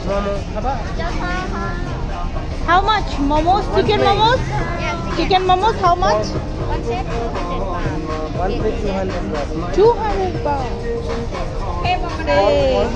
Momo. How much? Momos? Chicken momos? Chicken momos, how much? One plate 200 baht. 200 baht.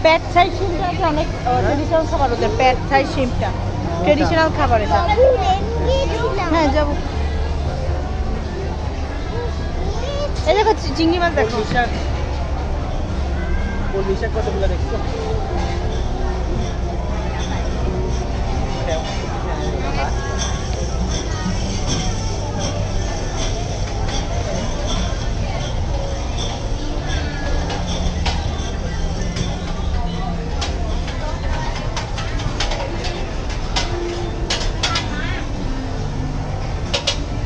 Pad Thai shrimp টা অনেক traditional খাবার ওদের Pad Thai shrimp টা traditional খাবার এটা হ্যাঁ যাব এই দেখো চিংড়ি মাছ দেখো কলমি শাক কতগুলো দেখছো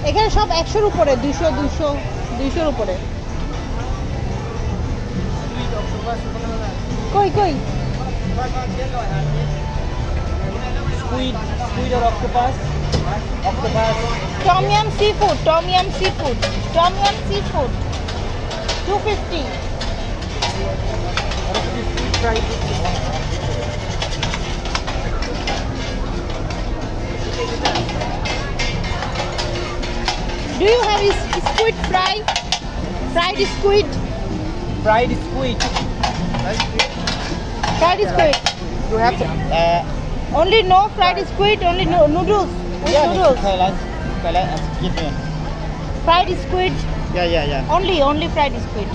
এখানে সব 100 এর উপরে 200 200 এর উপরে কই কই squid or octopus Tom yum seafood 250 fried Do you have squid fry? Fried squid? fried squid Fried squid. you have Only no fried squid, only no noodles. With noodles. Thailand squid Fried squid. yeah Only fried squid.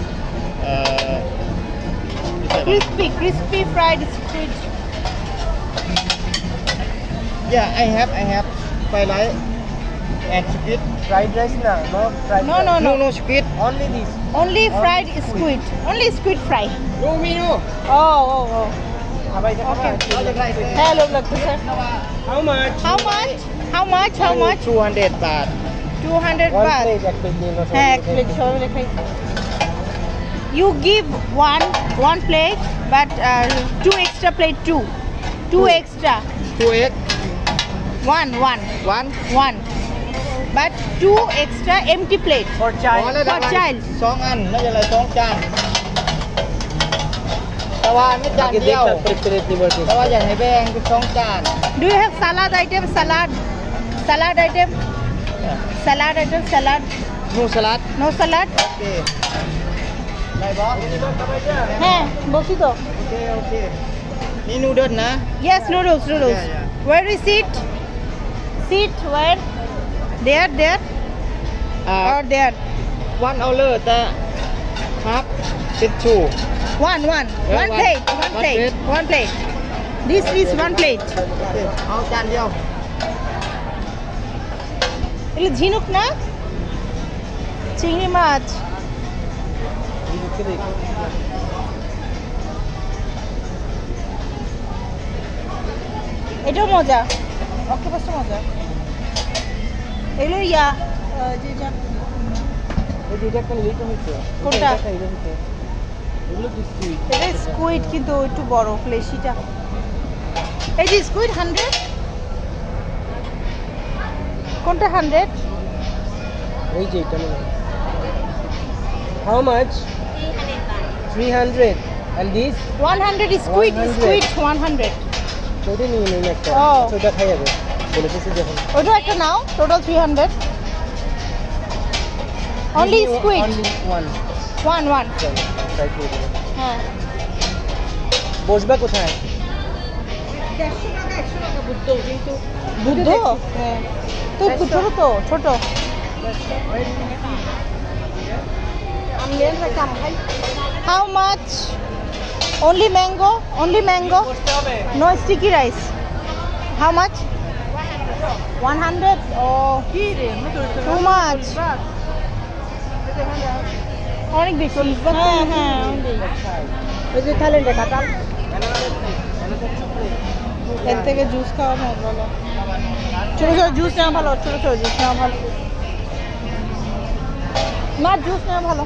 Crispy fried squid. yeah I have fried rice and squid fried rice no fried No. squid only this Only fried squid. Only squid fry. no me no Oh. okay Hello, look, sir. how much How much? 200 baht 200 one baht. plate actually no হ্যাঁ এক plate সবাই লেখাই You give one plate but two extra plate two extra 2 egg one but two extra empty plate for child 2 อันน่าจะอะไร2จานแต่ว่าไม่จานเดียวแต่ว่าอยากให้แบ่งเป็น2จาน Do you have salad item salad item no salad no salad โอเคได้บอส হ্যাঁ বসি তোโอเคนี่นูเดิลนะ Yes noodles Yeah. Where is it where there or there one hour แต่ครับเป็นtwo One one plate. This is one plate. เอาจานเดียว এগুলো ঝিনুক না চিংড়ি মাছ এটাও মজা অক্টোপাসটা মজা এগুলো কোনটা এটা স্কুইড কিন্তু একটু বড় ফ্লেশিটা এই যে স্কুইড 100 কোনটা 100 এই যে এটা how much 300 and this 100 squid 100 ওটা নিয়ে নিন একটা Oh. ওটা খাই যাবে বলেছি যখন ওটা একটা নাও total 300 only squid one one try করে দেবো হ্যাঁ বসবা কোথায় 100 টাকা বুদ্ধ কিন্তু বুদ্ধ হ্যাঁ তো ছোট How much? Only mango? No sticky rice. How much? 100? Oh, too much. অনেক বেশি হ্যাঁ ওই যে থাইল্যান্ডে কাটাল এর থেকে জুস খাওয়া ভালো ছোট জুস নেওয়া ভালো ছোট জুস নেওয়া ভালো না জুস নেওয়া ভালো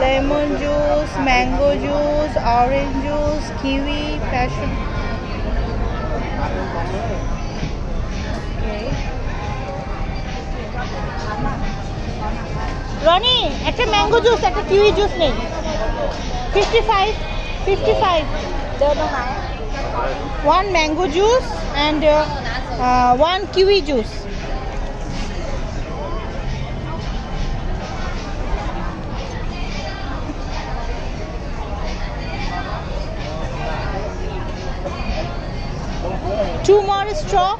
lemon juice, mango juice, orange juice, kiwi, passion. Okay. Ronnie, একটা ম্যাঙ্গো জুস একটা কিউই জুস নেই 55 one mango juice and one kiwi juice. Two more straw.